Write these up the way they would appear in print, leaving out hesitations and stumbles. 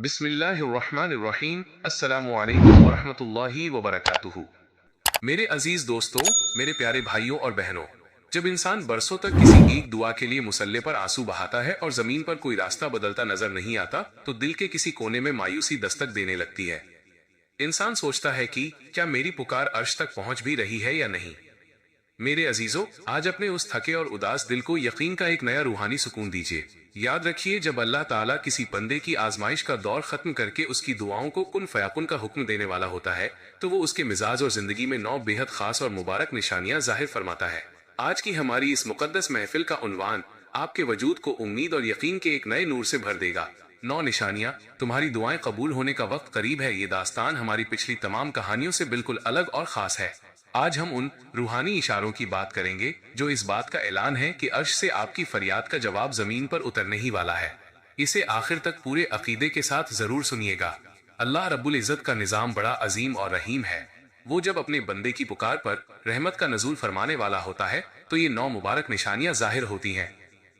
بسم اللہ الرحمن الرحیم۔ السلام علیکم ورحمۃ اللہ وبرکاتہ۔ میرے عزیز دوستوں، میرے پیارے بھائیوں اور بہنوں، جب انسان برسوں تک کسی ایک دعا کے لیے مصلے پر آنسو بہاتا ہے اور زمین پر کوئی راستہ بدلتا نظر نہیں آتا تو دل کے کسی کونے میں مایوسی دستک دینے لگتی ہے۔ انسان سوچتا ہے کہ کیا میری پکار عرش تک پہنچ بھی رہی ہے یا نہیں۔ میرے عزیزوں، آج اپنے اس تھکے اور اداس دل کو یقین کا ایک نیا روحانی سکون دیجیے۔ یاد رکھیے، جب اللہ تعالیٰ کسی بندے کی آزمائش کا دور ختم کر کے اس کی دعاؤں کو کن فیکن کا حکم دینے والا ہوتا ہے تو وہ اس کے مزاج اور زندگی میں 9 بے حد خاص اور مبارک نشانیاں ظاہر فرماتا ہے۔ آج کی ہماری اس مقدس محفل کا عنوان آپ کے وجود کو امید اور یقین کے ایک نئے نور سے بھر دے گا۔ 9 نشانیاں، تمہاری دعائیں قبول ہونے کا وقت قریب ہے۔ یہ داستان ہماری پچھلی تمام کہانیوں سے بالکل الگ اور خاص ہے۔ آج ہم ان روحانی اشاروں کی بات کریں گے جو اس بات کا اعلان ہے کہ عرش سے آپ کی فریاد کا جواب زمین پر اترنے ہی والا ہے۔ اسے آخر تک پورے عقیدے کے ساتھ ضرور سنیے گا۔ اللہ رب العزت کا نظام بڑا عظیم اور رحیم ہے۔ وہ جب اپنے بندے کی پکار پر رحمت کا نزول فرمانے والا ہوتا ہے تو یہ 9 مبارک نشانیاں ظاہر ہوتی ہیں۔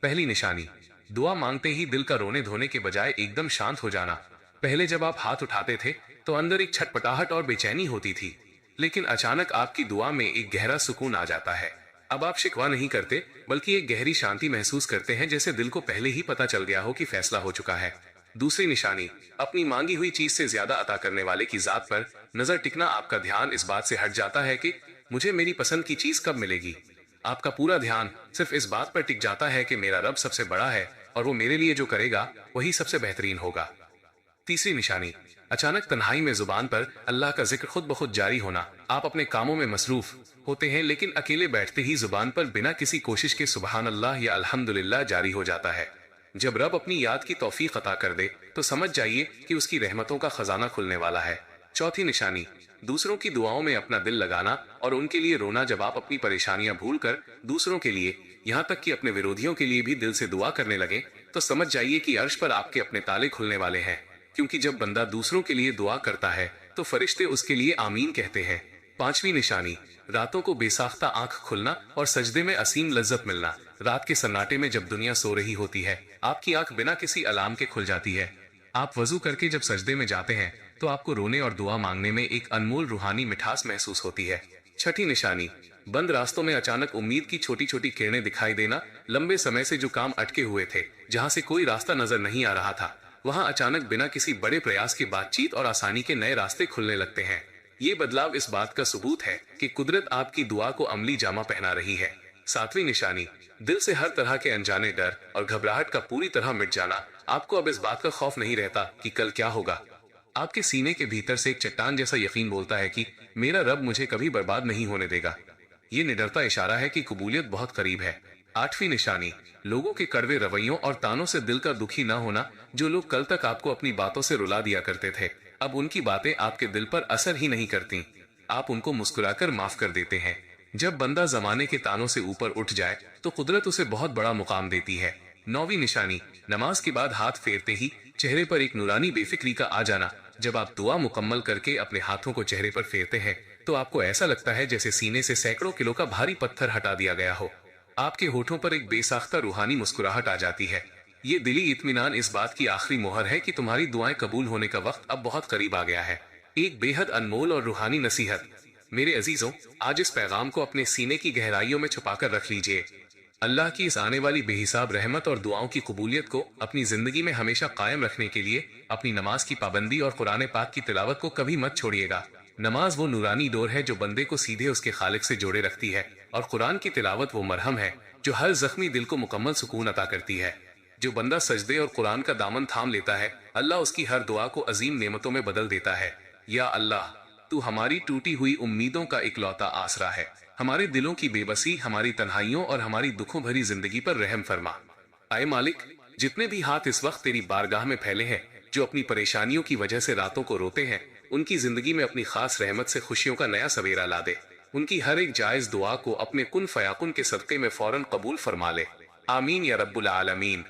پہلی نشانی، دعا مانگتے ہی دل کا رونے دھونے کے بجائے ایک دم شانت ہو جانا۔ پہلے جب آپ ہاتھ اٹھاتے تھے تو اندر ایک چھٹپٹاہٹ اور بے چینی ہوتی تھی، لیکن اچانک آپ کی دعا میں ایک گہرا سکون آ جاتا ہے۔ اب آپ شکوہ نہیں کرتے بلکہ ایک گہری شانتی محسوس کرتے ہیں، جیسے دل کو پہلے ہی پتہ چل گیا ہو کہ فیصلہ ہو چکا ہے۔ دوسری نشانی، اپنی مانگی ہوئی چیز سے زیادہ عطا کرنے والے کی ذات پر نظر ٹکنا۔ آپ کا دھیان اس بات سے ہٹ جاتا ہے کہ مجھے میری پسند کی چیز کب ملے گی۔ آپ کا پورا دھیان صرف اس بات پر ٹک جاتا ہے کہ میرا رب سب سے بڑا ہے اور وہ میرے لیے جو کرے گا وہی سب سے بہترین ہوگا۔ تیسری نشانی، اچانک تنہائی میں زبان پر اللہ کا ذکر خود بخود جاری ہونا۔ آپ اپنے کاموں میں مصروف ہوتے ہیں لیکن اکیلے بیٹھتے ہی زبان پر بنا کسی کوشش کے سبحان اللہ یا الحمدللہ جاری ہو جاتا ہے۔ جب رب اپنی یاد کی توفیق عطا کر دے تو سمجھ جائیے کہ اس کی رحمتوں کا خزانہ کھلنے والا ہے۔ چوتھی نشانی، دوسروں کی دعاؤں میں اپنا دل لگانا اور ان کے لیے رونا۔ جب آپ اپنی پریشانیاں بھول کر دوسروں کے لیے، یہاں تک کہ اپنے ورودھیوں کے لیے بھی دل سے دعا کرنے لگیں تو سمجھ جائیے کہ عرش پر آپ کے اپنے تالے کھلنے والے ہیں، کیونکہ جب بندہ دوسروں کے لیے دعا کرتا ہے تو فرشتے اس کے لیے آمین کہتے ہیں۔ پانچویں نشانی، راتوں کو بے ساختہ آنکھ کھلنا اور سجدے میں عظیم لذت ملنا۔ رات کے سناٹے میں جب دنیا سو رہی ہوتی ہے، آپ کی آنکھ بنا کسی الارم کے کھل جاتی ہے۔ آپ وضو کر کے جب سجدے میں جاتے ہیں تو آپ کو رونے اور دعا مانگنے میں ایک انمول روحانی مٹھاس محسوس ہوتی ہے۔ چھٹی نشانی، بند راستوں میں اچانک امید کی چھوٹی چھوٹی کرنیں دکھائی دینا۔ لمبے سمے سے جو کام اٹکے ہوئے تھے، جہاں سے کوئی راستہ نظر نہیں آ رہا تھا، وہاں اچانک بنا کسی بڑے پریاس کے بات چیت اور آسانی کے نئے راستے کھلنے لگتے ہیں۔ یہ بدلاؤ اس بات کا ثبوت ہے کہ قدرت آپ کی دعا کو عملی جامہ پہنا رہی ہے۔ ساتویں نشانی، دل سے ہر طرح کے انجانے ڈر اور گھبراہٹ کا پوری طرح مٹ جانا۔ آپ کو اب اس بات کا خوف نہیں رہتا کہ کل کیا ہوگا۔ آپ کے سینے کے بھیتر سے ایک چٹان جیسا یقین بولتا ہے کہ میرا رب مجھے کبھی برباد نہیں ہونے دے گا۔ یہ نڈرتا اشارہ ہے کہ قبولیت بہت قریب ہے۔ آٹھویں نشانی، لوگوں کے کڑوے رویوں اور تانوں سے دل کا دکھی نہ ہونا۔ جو لوگ کل تک آپ کو اپنی باتوں سے رلا دیا کرتے تھے، اب ان کی باتیں آپ کے دل پر اثر ہی نہیں کرتی۔ آپ ان کو مسکرا کر معاف کر دیتے ہیں۔ جب بندہ زمانے کے تانوں سے اوپر اٹھ جائے تو قدرت اسے بہت بڑا مقام دیتی ہے۔ نویں نشانی، نماز کے بعد ہاتھ پھیرتے ہی چہرے پر ایک نورانی بے فکری کا آ جانا۔ جب آپ دعا مکمل کر کے اپنے ہاتھوں کو چہرے پر پھیرتے ہیں تو آپ کو ایسا لگتا ہے جیسے سینے سے سینکڑوں کلو کا بھاری پتھر ہٹا دیا گیا ہو۔ آپ کے ہونٹوں پر ایک بے ساختہ روحانی مسکراہٹ آ جاتی ہے۔ یہ دلی اطمینان اس بات کی آخری مہر ہے کہ تمہاری دعائیں قبول ہونے کا وقت اب بہت قریب آ گیا ہے۔ ایک بے حد انمول اور روحانی نصیحت۔ میرے عزیزوں، آج اس پیغام کو اپنے سینے کی گہرائیوں میں چھپا کر رکھ لیجئے۔ اللہ کی اس آنے والی بے حساب رحمت اور دعاؤں کی قبولیت کو اپنی زندگی میں ہمیشہ قائم رکھنے کے لیے اپنی نماز کی پابندی اور قرآن پاک کی تلاوت کو کبھی مت چھوڑیے گا۔ نماز وہ نورانی ڈور ہے جو بندے کو سیدھے اس کے خالق سے جوڑے رکھتی ہے، اور قرآن کی تلاوت وہ مرہم ہے جو ہر زخمی دل کو مکمل سکون عطا کرتی ہے۔ جو بندہ سجدے اور قرآن کا دامن تھام لیتا ہے، اللہ اس کی ہر دعا کو عظیم نعمتوں میں بدل دیتا ہے۔ یا اللہ، تو ہماری ٹوٹی ہوئی امیدوں کا اکلوتا آسرا ہے۔ ہمارے دلوں کی بے بسی، ہماری تنہائیوں اور ہماری دکھوں بھری زندگی پر رحم فرما۔ اے مالک، جتنے بھی ہاتھ اس وقت تیری بارگاہ میں پھیلے ہیں، جو اپنی پریشانیوں کی وجہ سے راتوں کو روتے ہیں، ان کی زندگی میں اپنی خاص رحمت سے خوشیوں کا نیا سویرا لا دے۔ ان کی ہر ایک جائز دعا کو اپنے کن فیکن کے صدقے میں فوراً قبول فرما لے۔ آمین یا رب العالمین،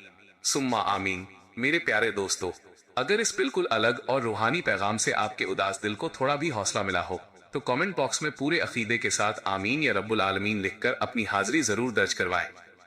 ثم آمین۔ میرے پیارے دوستو، اگر اس بالکل الگ اور روحانی پیغام سے آپ کے اداس دل کو تھوڑا بھی حوصلہ ملا ہو تو کامنٹ باکس میں پورے عقیدے کے ساتھ آمین یا رب العالمین لکھ کر اپنی حاضری ضرور درج کروائیں۔